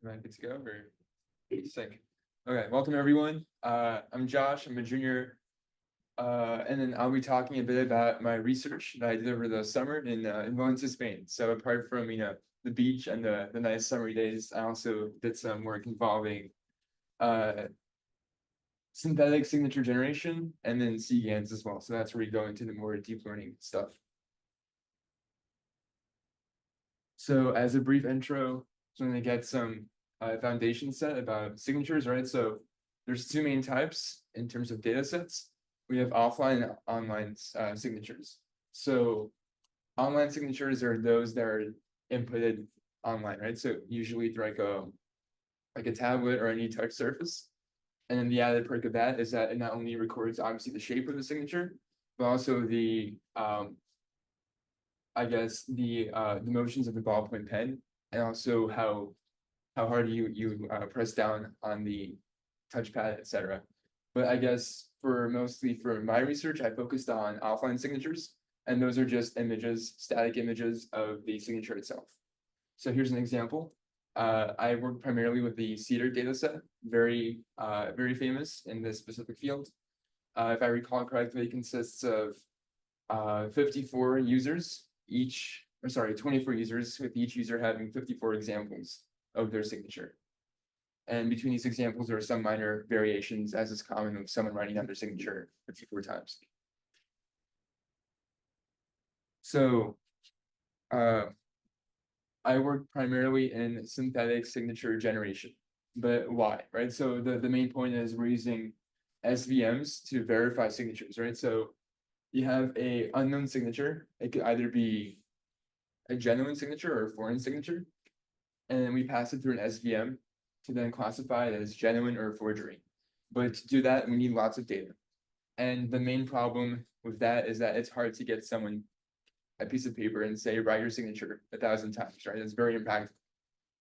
Am I good to go or sick? Okay, welcome everyone. I'm Josh. I'm a junior, and then I'll be talking a bit about my research that I did over the summer in Valencia, Spain. So apart from the beach and the nice summery days, I also did some work involving uh, synthetic signature generation and then CGANs as well. So that's where we go into the more deep learning stuff. So as a brief intro, so I'm going to get some foundation set about signatures, right? So there's two main types in terms of data sets. We have offline and online signatures. So online signatures are those that are inputted online, right? So usually through like a tablet or any touch surface. And then the added perk of that is that it not only records obviously the shape of the signature, but also the I guess the motions of the ballpoint pen, and also how hard you press down on the touchpad, etc. But I guess mostly for my research, I focused on offline signatures, and those are just images, static images of the signature itself. So here's an example. I work primarily with the CEDAR dataset, very famous in this specific field. If I recall correctly, it consists of 54 users, 24 users, with each user having 54 examples of their signature. And between these examples, there are some minor variations, as is common with someone writing down their signature 54 times. So I work primarily in synthetic signature generation. But why, right? So the main point is we're using SVMs to verify signatures, right? So you have a unknown signature. It could either be a genuine signature or a foreign signature. And then we pass it through an SVM to then classify it as genuine or forgery. But to do that, we need lots of data. And the main problem with that is that it's hard to get someone a piece of paper and say, write your signature 1,000 times, right? It's very impactful.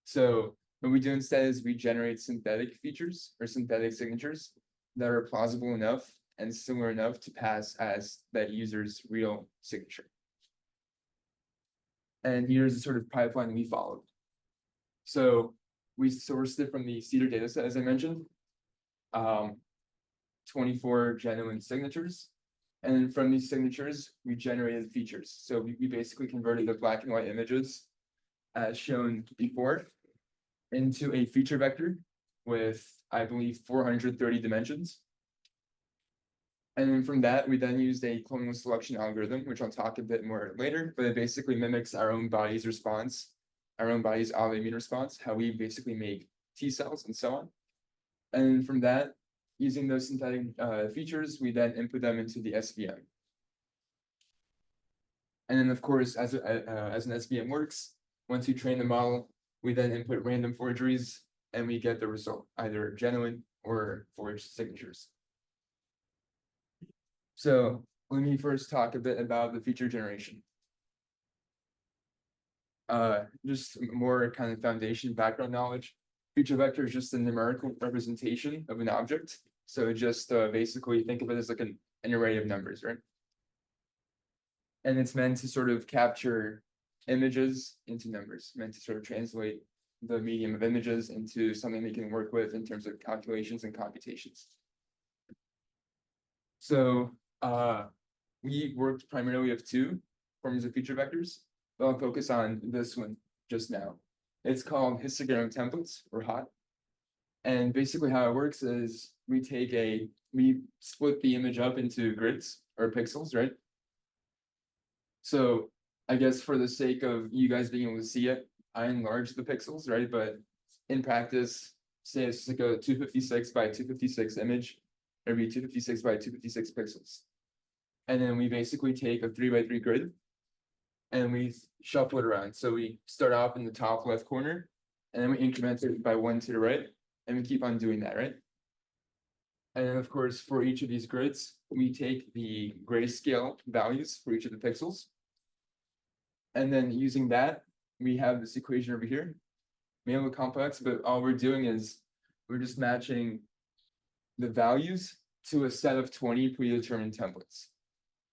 So what we do instead is we generate synthetic features or synthetic signatures that are plausible enough and similar enough to pass as that user's real signature. And here's the sort of pipeline we followed. So we sourced it from the CEDAR dataset, as I mentioned, 24 genuine signatures. And then from these signatures, we generated features. So we basically converted the black and white images, as shown before, into a feature vector with, I believe, 430 dimensions. And then from that, we then used a clonal selection algorithm, which I'll talk a bit more later, but it basically mimics our own body's response, our own body's autoimmune response, how we basically make T cells and so on. And from that, using those synthetic features, we then input them into the SVM. And then, of course, as an SVM works, once you train the model, we then input random forgeries, and we get the result, either genuine or forged signatures. So let me first talk a bit about the feature generation. Just more kind of foundation background knowledge. Feature vector is just a numerical representation of an object. So just basically think of it as like an array of numbers, right? And it's meant to sort of capture images into numbers, meant to sort of translate the medium of images into something they can work with in terms of calculations and computations. So we worked primarily with two forms of feature vectors, but I'll focus on this one just now. It's called histogram templates, or HOT. And basically how it works is we split the image up into grids or pixels, right? So I guess for the sake of you guys being able to see it, I enlarge the pixels, right? But in practice, say it's like a 256 by 256 image, it'd be 256 by 256 pixels. And then we basically take a 3x3 grid and we shuffle it around. So we start off in the top left corner, and then we increment it by 1 to the right, and we keep on doing that, right? And then, of course, for each of these grids, we take the grayscale values for each of the pixels. And then using that, we have this equation over here. May look complex, but all we're doing is we're just matching the values to a set of 20 predetermined templates.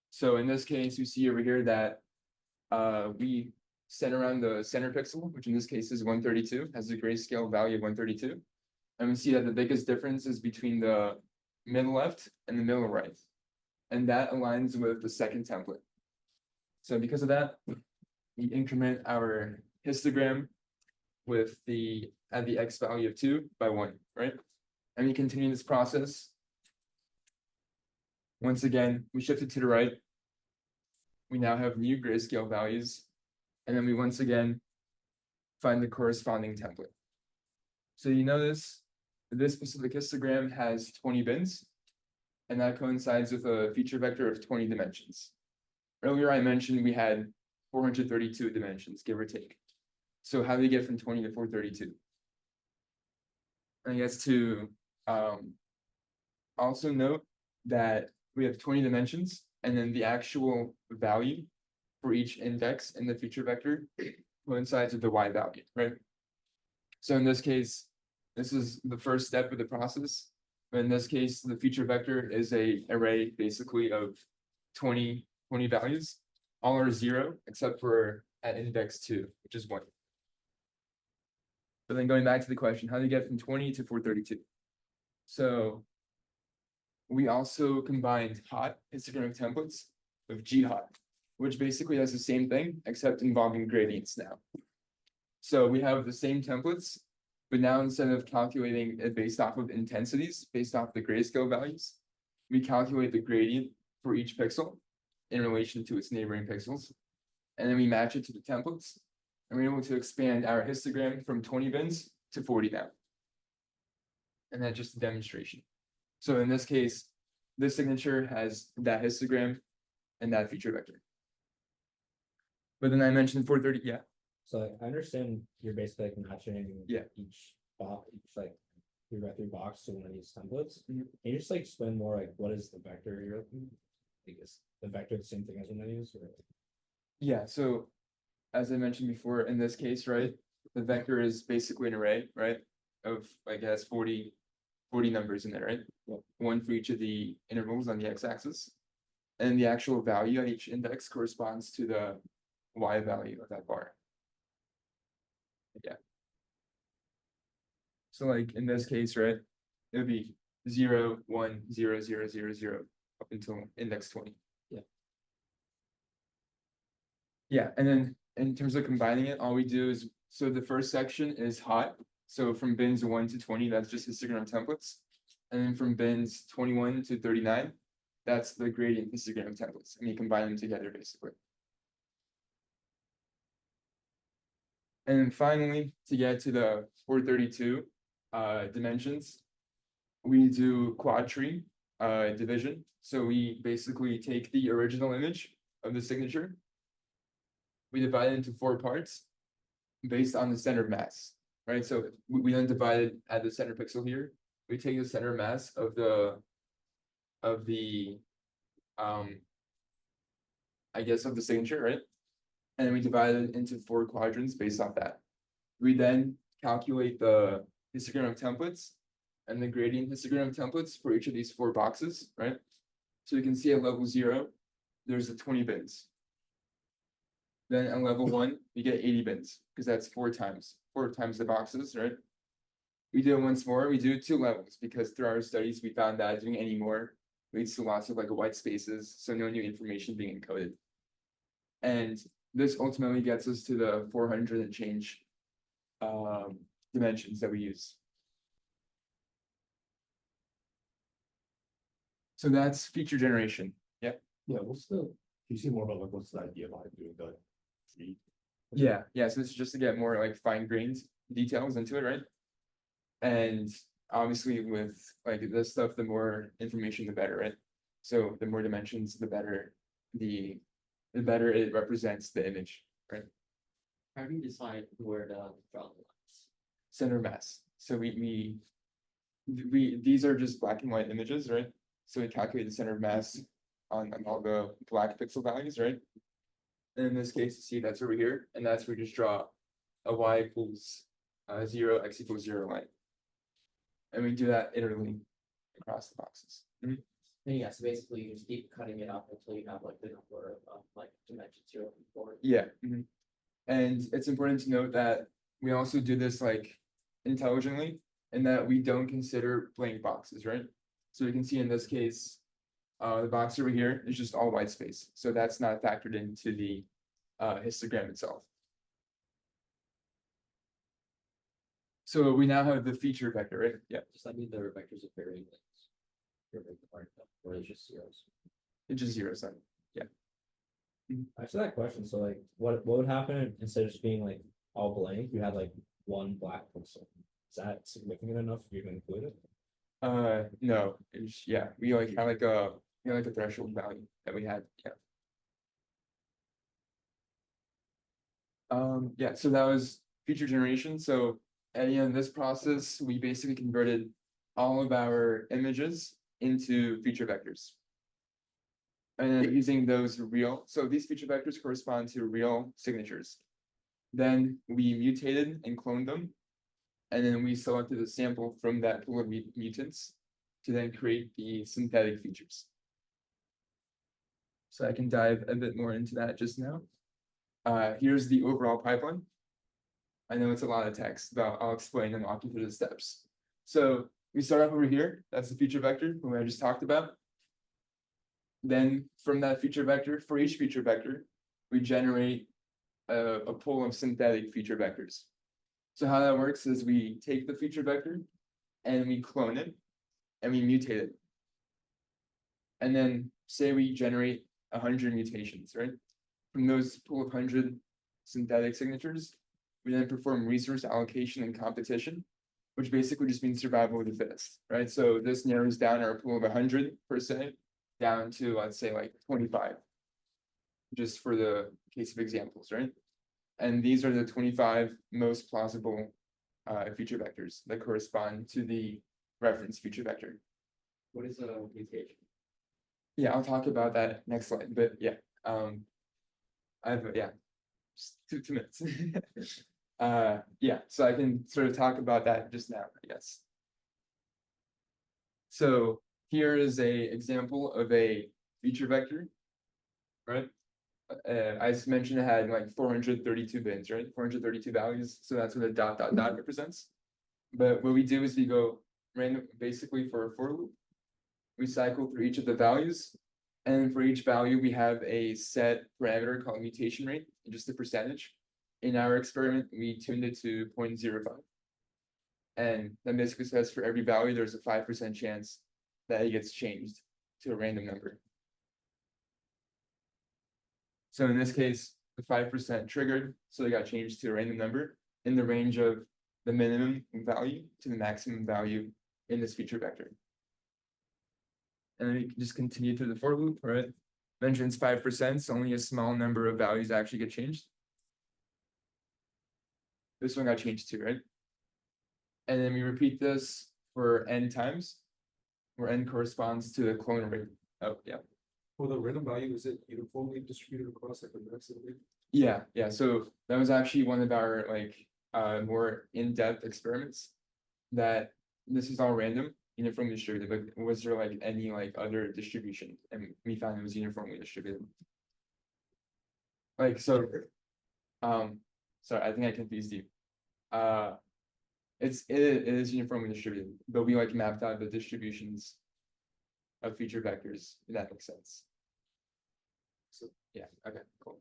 So in this case, you see over here that we center around the center pixel, which in this case is 132, has a grayscale value of 132. And we see that the biggest difference is between the middle left and the middle right. And that aligns with the second template. So because of that, we increment our histogram with at the X value of 2 by 1, right? And we continue this process. Once again, we shift it to the right. We now have new grayscale values. And then we once again find the corresponding template. So you notice this specific histogram has 20 bins, and that coincides with a feature vector of 20 dimensions. Earlier I mentioned we had 432 dimensions, give or take. So how do we get from 20 to 432? I guess to also note that we have 20 dimensions, and then the actual value for each index in the feature vector coincides with the y value, right? So in this case, this is the first step of the process. But in this case, the feature vector is a array basically of 20 values. All are 0 except for at index 2, which is 1. But then going back to the question, how do you get from 20 to 432? So we also combined hot histogram templates with G-hot, which basically does the same thing, except involving gradients now. So we have the same templates, but now instead of calculating it based off of intensities, based off the grayscale values, we calculate the gradient for each pixel in relation to its neighboring pixels. And then we match it to the templates, and we're able to expand our histogram from 20 bins to 40 now. And that's just a demonstration. So in this case, this signature has that histogram and that feature vector. But then I mentioned 430, yeah. So I understand you're basically like matching each box, each like 3x3 box to one of these templates. Mhm. Can you just like explain more like what is the vector you're looking? Like is the vector the same thing as one of these? Or? Yeah, so as I mentioned before, in this case, right, the vector is basically an array, right, of like it has 40 numbers in there, right? Yep. One for each of the intervals on the x-axis. And the actual value on each index corresponds to the y value of that bar. Yeah. So like in this case, right, it would be 0, 1, 0, 0, 0, 0 up until index 20. Yeah. Yeah, and then in terms of combining it, all we do is, so the first section is hot. So from bins 1 to 20, that's just histogram templates. And then from bins 21 to 39, that's the gradient histogram templates. And you combine them together basically. And then finally, to get to the 432 dimensions, we do quad tree division. So we basically take the original image of the signature, we divide it into 4 parts based on the center of mass, right? So we don't divide it at the center pixel here. We take the center mass of the I guess of the signature, right? And we divide it into 4 quadrants based off that. We then calculate the histogram of templates and the gradient histogram of templates for each of these 4 boxes, right? So you can see at level 0, there's the 20 bins. Then at level 1, we get 80 bins, because that's 4 times the boxes, right? We do it once more, we do 2 levels, because through our studies, we found that doing any more leads to lots of like white spaces, so no new information being encoded. And this ultimately gets us to the 400 and change dimensions that we use. So that's feature generation. Yeah. Yeah, can you see more about like what's the idea behind doing the tree? Yeah, so this is just to get more like fine-grained details into it, right? And obviously with like this stuff, the more information, the better, right? So the more dimensions, the better the better it represents the image, right? How do you decide where to draw the lines? Center mass. So we these are just black and white images, right? So we calculate the center of mass on all the black pixel values, right? And in this case, you see that's over here, and that's where we just draw a y equals 0, x equals 0 line. And we do that iteratively across the boxes. And yeah, so basically you just keep cutting it up until you have like the number of like dimensions you're looking for. Yeah. And it's important to note that we also do this like intelligently, and that we don't consider blank boxes, right? So you can see in this case, the box over here is just all white space, so that's not factored into the histogram itself. So we now have the feature vector, right? Yeah, Does that mean there are vectors of varying lengths? Or it's just zeros? it's just zero sum. Actually, that question, so like, what would happen instead of just being like all blank, you had like one black pixel? Is that significant enough for you to include it? No, it's, yeah, we like had like a threshold value that we had, yeah. Yeah, so that was feature generation. So at the end of this process, we basically converted all of our images into feature vectors. And then using those real, so these feature vectors correspond to real signatures. Then we mutated and cloned them. And then we selected a sample from that pool of mutants to then create the synthetic features. So I can dive a bit more into that just now. Here's the overall pipeline. I know it's a lot of text, but I'll explain and walk you through the steps. So we start off over here. That's the feature vector who I just talked about. Then from that feature vector, for each feature vector, we generate a pool of synthetic feature vectors. So how that works is we take the feature vector and we clone it and we mutate it. And then say we generate 100 mutations, right? From those pool of 100 synthetic signatures, we then perform resource allocation and competition, which basically just means survival of the fittest, right? So this narrows down our pool of 100 per se, down to, let's say, like 25, just for the case of examples, right? And these are the 25 most plausible feature vectors that correspond to the reference feature vector. What is a mutation? Yeah, I'll talk about that next slide, but yeah, just two minutes. Yeah, so I can sort of talk about that just now, I guess. So here is a example of a feature vector, right? I just mentioned it had like 432 bins, right? 432 values. So that's what a dot represents. But what we do is we go random, basically for a for loop. We cycle through each of the values. And for each value, we have a set parameter called mutation rate, just a percentage. In our experiment, we tuned it to 0.05. And that basically says for every value, there's a 5% chance that it gets changed to a random number. So in this case, the 5% triggered, so they got changed to a random number in the range of the minimum value to the maximum value in this feature vector. And then you can just continue through the for loop, right? Mentioned 5%, so only a small number of values actually get changed. This one got changed too, right? And then we repeat this for n times, where n corresponds to the clone rate. Oh, yeah. For the random value, is it uniformly distributed across like the rest of it? Yeah. So that was actually one of our like more in-depth experiments. That this is all random, uniformly distributed, but was there like any like other distribution? And we found it was uniformly distributed. Like so, sorry, I think I confused you. It is uniformly distributed, but we like mapped out the distributions of feature vectors, if that makes sense. So yeah, okay, cool.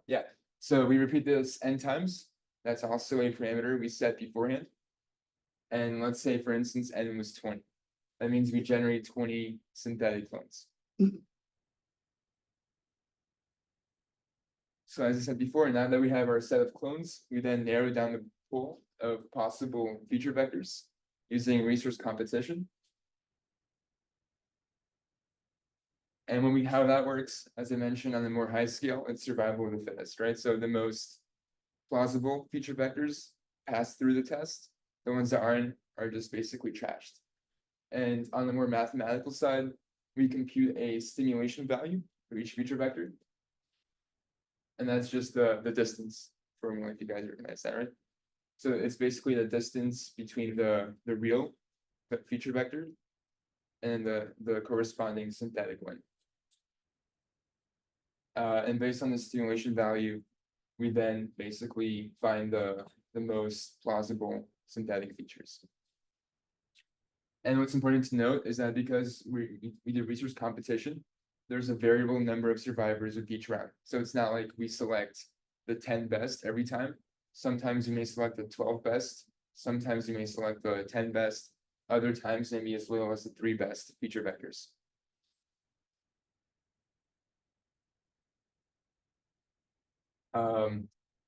Yeah, so we repeat this n times. That's also a parameter we set beforehand. And let's say, for instance, n was 20. That means we generate 20 synthetic clones. So as I said before, now that we have our set of clones, we then narrow down the pool of possible feature vectors using resource competition. And when how that works, as I mentioned, on the more high scale, it's survival of the fittest, right? So the most plausible feature vectors pass through the test. The ones that aren't are just basically trashed. And on the more mathematical side, we compute a stimulation value for each feature vector. And that's just the distance formula, if you guys recognize that, right? So it's basically the distance between the real feature vector and the corresponding synthetic one. And based on the stimulation value, we then basically find the most plausible synthetic features. And what's important to note is that because we did research competition, there's a variable number of survivors with each round. So it's not like we select the 10 best every time. Sometimes we may select the 12 best. Sometimes we may select the 10 best. Other times maybe as little as the 3 best feature vectors.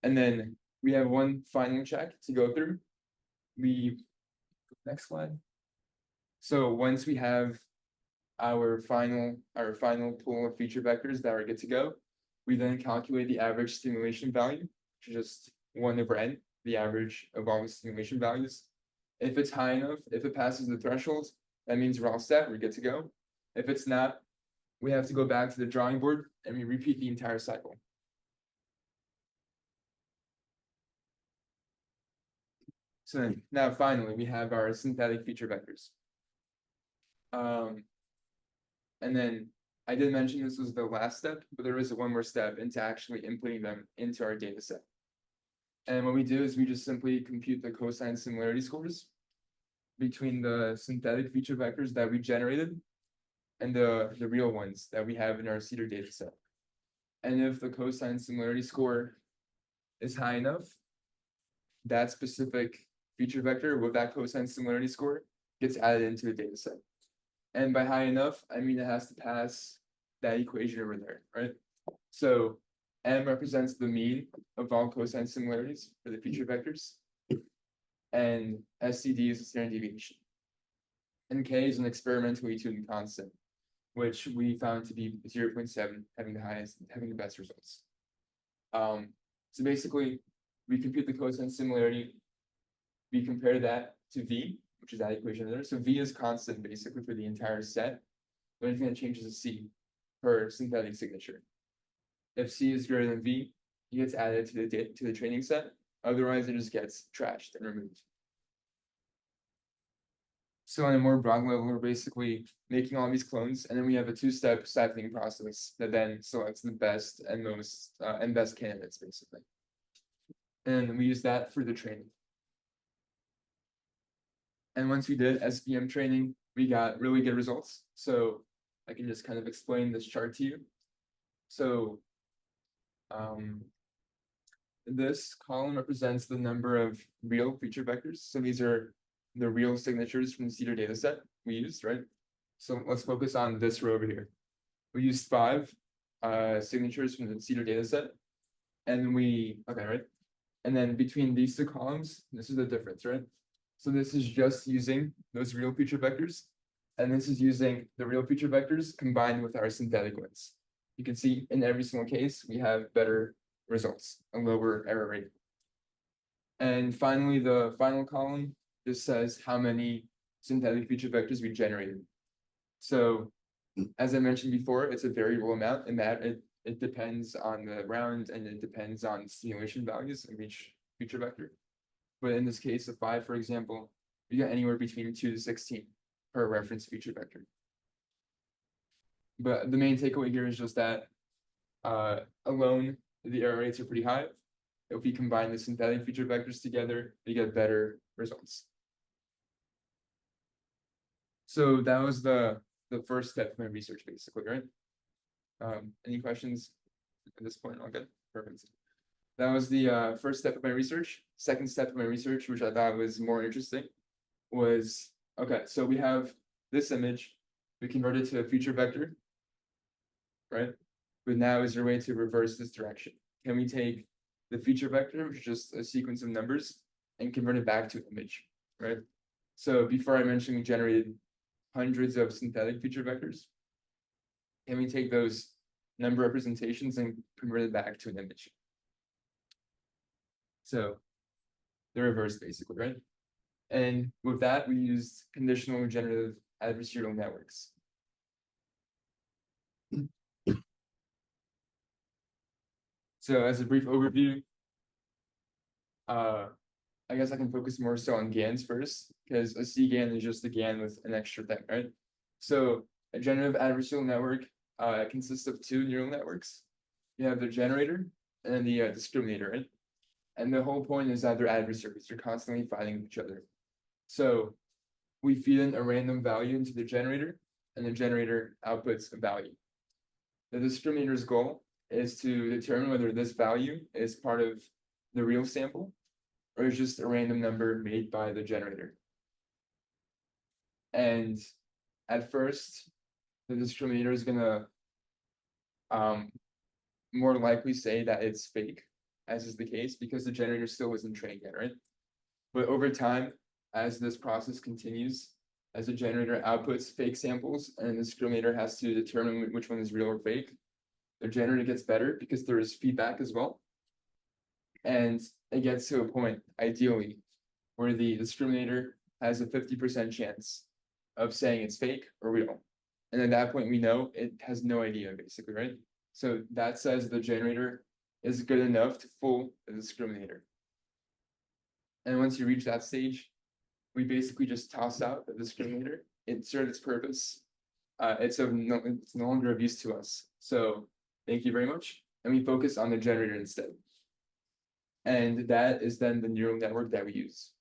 And then we have one final check to go through. Next slide. So once we have our final pool of feature vectors that are good to go, we then calculate the average stimulation value, which is just 1/n, the average of all the stimulation values. If it's high enough, if it passes the threshold, that means we're all set, we're good to go. If it's not, we have to go back to the drawing board and we repeat the entire cycle. So then, now finally, we have our synthetic feature vectors. And then I did mention this was the last step, but there is one more step into actually inputting them into our data set. And what we do is we just simply compute the cosine similarity scores between the synthetic feature vectors that we generated and the real ones that we have in our CEDAR data set. And if the cosine similarity score is high enough, that specific feature vector with that cosine similarity score gets added into the data set. And by high enough, I mean it has to pass that equation over there, right? So M represents the mean of all cosine similarities for the feature vectors. And SCD is the standard deviation. And K is an experimentally tuned constant, which we found to be 0.7, having the best results. So basically, we compute the cosine similarity, we compare that to V, which is that equation there. So V is constant basically for the entire set. The only thing that changes is C per synthetic signature. If C is greater than V, it gets added to the training set. Otherwise, it just gets trashed and removed. So on a more broad level, we're basically making all these clones, and then we have a 2-step siphoning process that then selects the best and most and best candidates, basically. And we use that for the training. And once we did SVM training, we got really good results. So I can just kind of explain this chart to you. So this column represents the number of real feature vectors. So these are the real signatures from the CEDAR data set we used, right? So let's focus on this row over here. We used 5 signatures from the CEDAR data set. And right? And then between these 2 columns, this is the difference, right? So this is just using those real feature vectors. And this is using the real feature vectors combined with our synthetic ones. You can see in every single case, we have better results, a lower error rate. And finally, the final column, this says how many synthetic feature vectors we generated. So as I mentioned before, it's a variable amount in that it depends on the round and it depends on stimulation values of each feature vector. But in this case of 5, for example, we got anywhere between 2 to 16 per reference feature vector. But the main takeaway here is just that alone, the error rates are pretty high. If we combine the synthetic feature vectors together, we get better results. So that was the first step of my research, basically, right? Any questions at this point? All good? Perfect. That was the first step of my research. Second step of my research, which I thought was more interesting, was, okay, so we have this image, we convert it to a feature vector, right? But now is there a way to reverse this direction? Can we take the feature vector, which is just a sequence of numbers, and convert it back to an image, right? So before I mentioned we generated hundreds of synthetic feature vectors. Can we take those number representations and convert it back to an image? So the reverse, basically, right? And with that, we used conditional generative adversarial networks. So as a brief overview, I guess I can focus more so on GANs first, because a CGAN is just a GAN with an extra thing, right? So a generative adversarial network consists of 2 neural networks. You have the generator, and then the discriminator, right? And the whole point is that they're adversaries, they're constantly fighting with each other. So we feed in a random value into the generator, and the generator outputs a value. The discriminator's goal is to determine whether this value is part of the real sample or is just a random number made by the generator. And at first, the discriminator is gonna more likely say that it's fake, as is the case, because the generator still isn't trained yet, right? But over time, as this process continues, as the generator outputs fake samples and the discriminator has to determine which one is real or fake, the generator gets better because there is feedback as well. And it gets to a point, ideally, where the discriminator has a 50% chance of saying it's fake or real. And at that point, we know it has no idea, basically, right? So that says the generator is good enough to fool the discriminator. And once you reach that stage, we basically just toss out the discriminator. It served its purpose. It's no longer of use to us. So thank you very much. And we focus on the generator instead. And that is then the neural network that we use.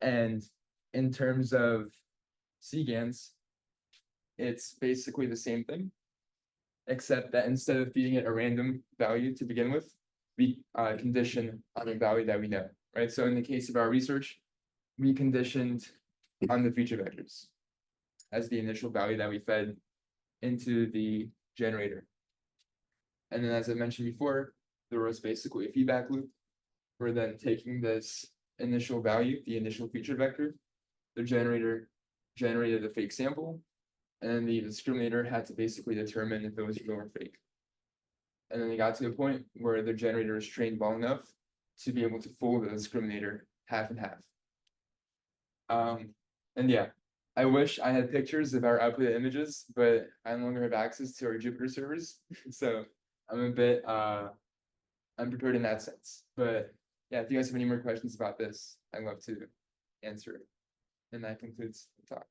And in terms of CGANs, it's basically the same thing, except that instead of feeding it a random value to begin with, we condition on a value that we know, right? So in the case of our research, we conditioned on the feature vectors as the initial value that we fed into the generator. And then, as I mentioned before, there was basically a feedback loop. We're then taking this initial value, the initial feature vector, the generator generated a fake sample, and the discriminator had to basically determine if it was real or fake. And then they got to a point where the generator is trained well enough to be able to fool the discriminator half and half. And yeah, I wish I had pictures of our output images, but I no longer have access to our Jupyter servers. So I'm a bit unprepared in that sense. But yeah, if you guys have any more questions about this, I'd love to answer it. And that concludes the talk.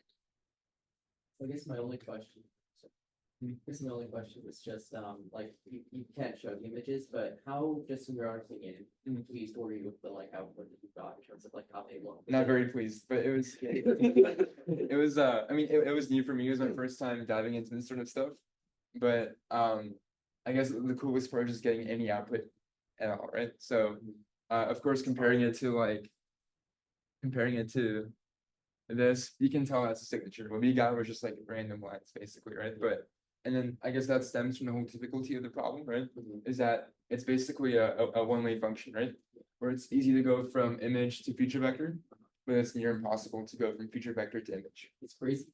I guess my only question. This is my only question was just like you can't show the images, but how just in your own opinion, pleased were you with the like output that you got in terms of like how they look? Not very pleased, but it was it was I mean it was new for me. It was my first time diving into this sort of stuff. But I guess the coolest part is just getting any output at all, right? So of course comparing it to this, you can tell that's a signature. What we got was just like random lines basically, right? But and then I guess that stems from the whole difficulty of the problem, right? Is that it's basically a one-way function, right? Where it's easy to go from image to feature vector, but it's near impossible to go from feature vector to image. It's crazy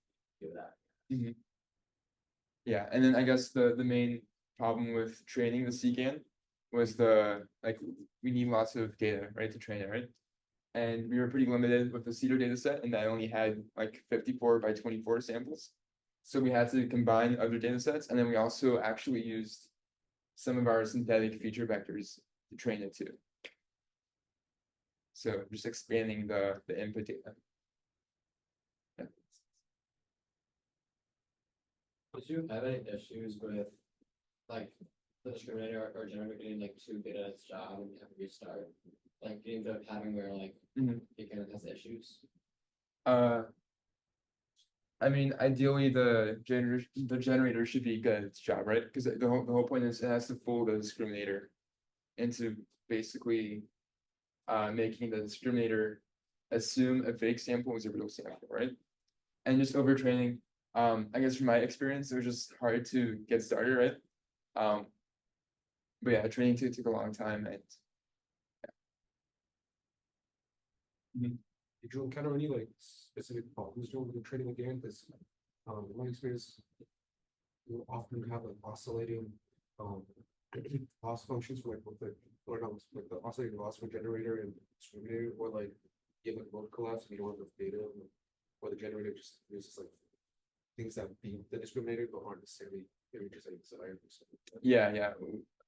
to do that. Yeah, and then I guess the main problem with training the CGAN was we need lots of data, right, to train it, right? And we were pretty limited with the CEDAR data set, and I only had like 54 by 24 samples. So we had to combine other data sets, and then we also actually used some of our synthetic feature vectors to train it too. So just expanding the input data. Yeah. Did you have any issues with like the discriminator or generator getting like too good at its job and you have to restart? Like getting to a pattern where like it kind of has issues? I mean, ideally the generator should be good at its job, right? Because the whole point is it has to fool the discriminator into basically making the discriminator assume a fake sample is a real sample, right? And just overtraining, I guess from my experience, it was just hard to get started, right? But yeah, training took a long time, and Did you encounter any like specific problems during the training again? Because in my experience, you often have like oscillating loss functions for like both the like the oscillating loss for generator and discriminator, or like you have like mode collapse and you don't have enough data, or the generator just uses like things that beat the discriminator but aren't necessarily images that desire. yeah,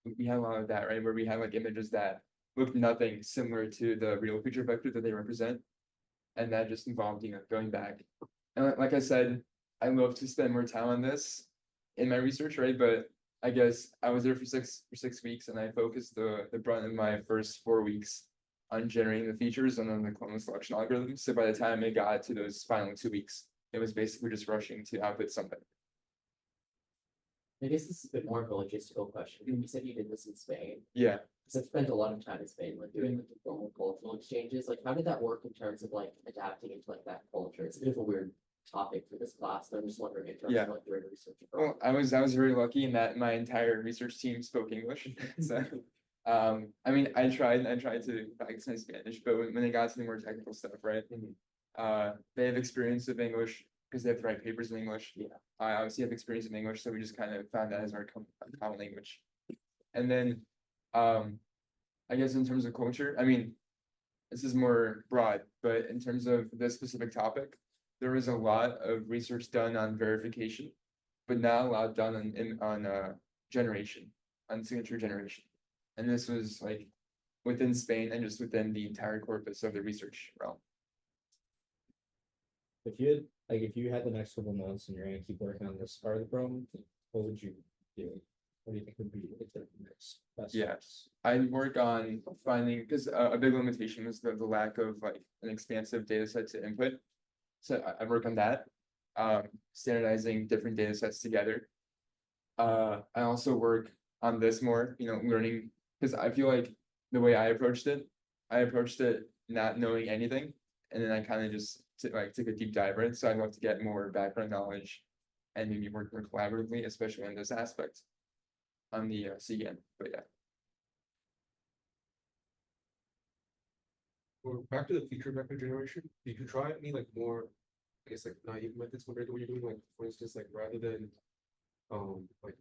we had a lot of that, right? Where we had like images that looked nothing similar to the real feature vector that they represent. And that just involved, going back. And like I said, I love to spend more time on this in my research, right? But I guess I was there for 6 weeks and I focused the brunt of my first 4 weeks on generating the features and then the clone selection algorithm. So by the time it got to those final 2 weeks, it was basically just rushing to output something. I guess this is a bit more of a logistical question. You said you did this in Spain. Yeah. Because I've spent a lot of time in Spain, like doing like the formal cultural exchanges. Like, how did that work in terms of like adapting into like that culture? It's a bit of a weird topic for this class, but I'm just wondering in terms Yeah. of like doing research. Well, I was very lucky in that my entire research team spoke English. So I mean I tried to practice my Spanish, but when it got to the more technical stuff, right? They have experience with English because they have to write papers in English. Yeah. I obviously have experience in English, so we just kind of found that as our common language. And then I guess in terms of culture, I mean, this is more broad, but in terms of this specific topic, there was a lot of research done on verification, but not a lot done on generation, on signature generation. And this was like within Spain and just within the entire corpus of the research realm. If you had the next couple months and you're gonna keep working on this part of the problem, what would you do? What do you think would be the next best Yeah. steps? I'd work on finding, because a big limitation was the lack of like an expansive data set to input. So I work on that, standardizing different data sets together. I also work on this more, learning, because I feel like the way I approached it not knowing anything, and then I kind of just took a deep dive, right? So I'd love to get more background knowledge and maybe work more collaboratively, especially in this aspect on the CN, but yeah. Or back to the feature vector generation, did you try any like more, I guess like naive methods compared to what you're doing, like for instance, like rather than like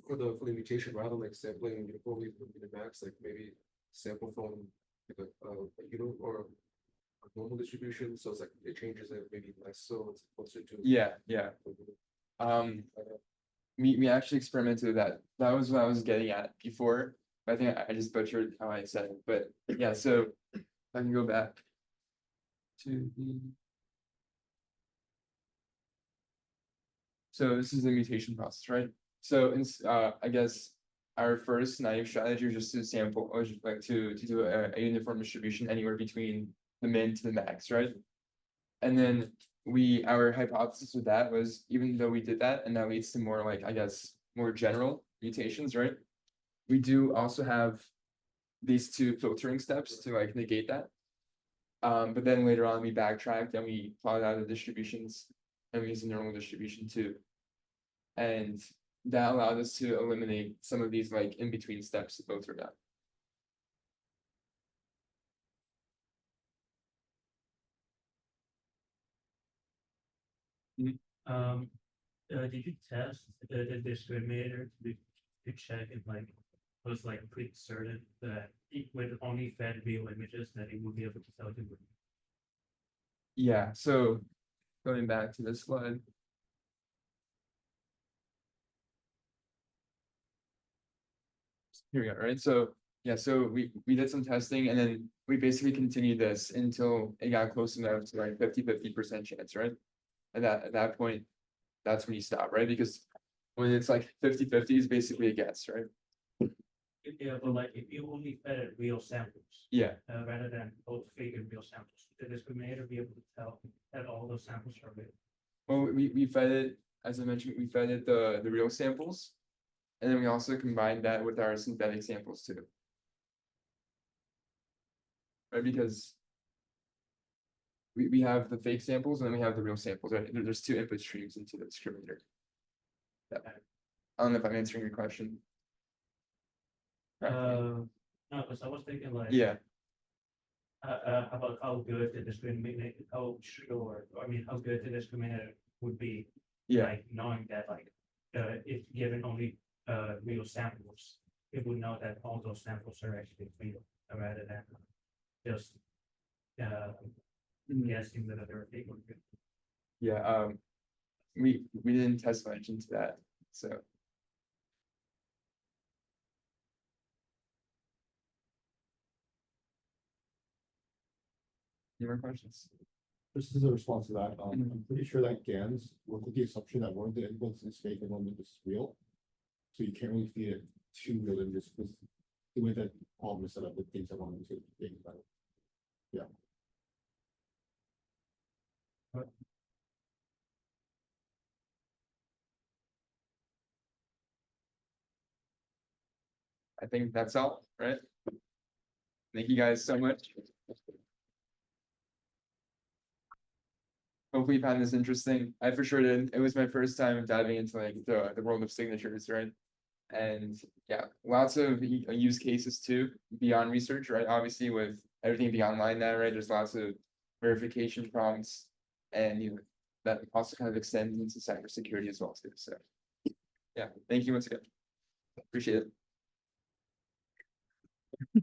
for the mutation, rather than like sampling uniformly from the max, like maybe sample from like a or a normal distribution, so it's like it changes it maybe less, so it's closer to. Yeah. We actually experimented with that. That was what I was getting at before. I think I just butchered how I said it, but yeah, so if I can go back to the. So this is the mutation process, right? So I guess our first naive strategy was just to sample, or just like to do a uniform distribution anywhere between the min to the max, right? And then our hypothesis with that was, even though we did that, and that leads to more like, I guess, more general mutations, right? We do also have these two filtering steps to like negate that. But then later on we backtracked and we plotted out the distributions and we used a normal distribution too. And that allowed us to eliminate some of these like in between steps to filter that. Did you test the discriminator to check if like was like pretty certain that with only fed real images that it would be able to tell you? Yeah, so going back to this slide. Here we go, right? So yeah, so we did some testing and then we basically continued this until it got close enough to like 50% chance, right? And at that point, that's when you stop, right? Because when it's like 50-50 is basically a guess, right? Yeah, but like if you only fed real samples, Yeah. Rather than both fake and real samples, the discriminator be able to tell that all those samples are real. Well, we fed it, as I mentioned, we fed it the real samples. And then we also combined that with our synthetic samples too. Right, because we have the fake samples and then we have the real samples, right? There's two input streams into the discriminator. Yeah. I don't know if I'm answering your question. No, because I was thinking like, Yeah. About how good the discriminator, how sure, I mean, how good the discriminator would be. Yeah. Like knowing that like, if given only real samples, it would know that all those samples are actually real, rather than just guessing that they're fake or real. Yeah, we didn't test much into that, so. Any more questions? Just as a response to that, I'm pretty sure that GANs work with the assumption that one of the inputs is fake and one of is real. So you can't really feed it too religious, because the way that Paul was set up, the things I wanted to think about it. I think that's all, right? Thank you guys so much. Hopefully you found this interesting. I for sure did. It was my first time diving into like the world of signatures, right? And yeah, lots of use cases too, beyond research, right? Obviously with everything being online now, right? There's lots of verification prompts and that also kind of extends into cybersecurity as well too. So yeah, thank you once again. Appreciate it.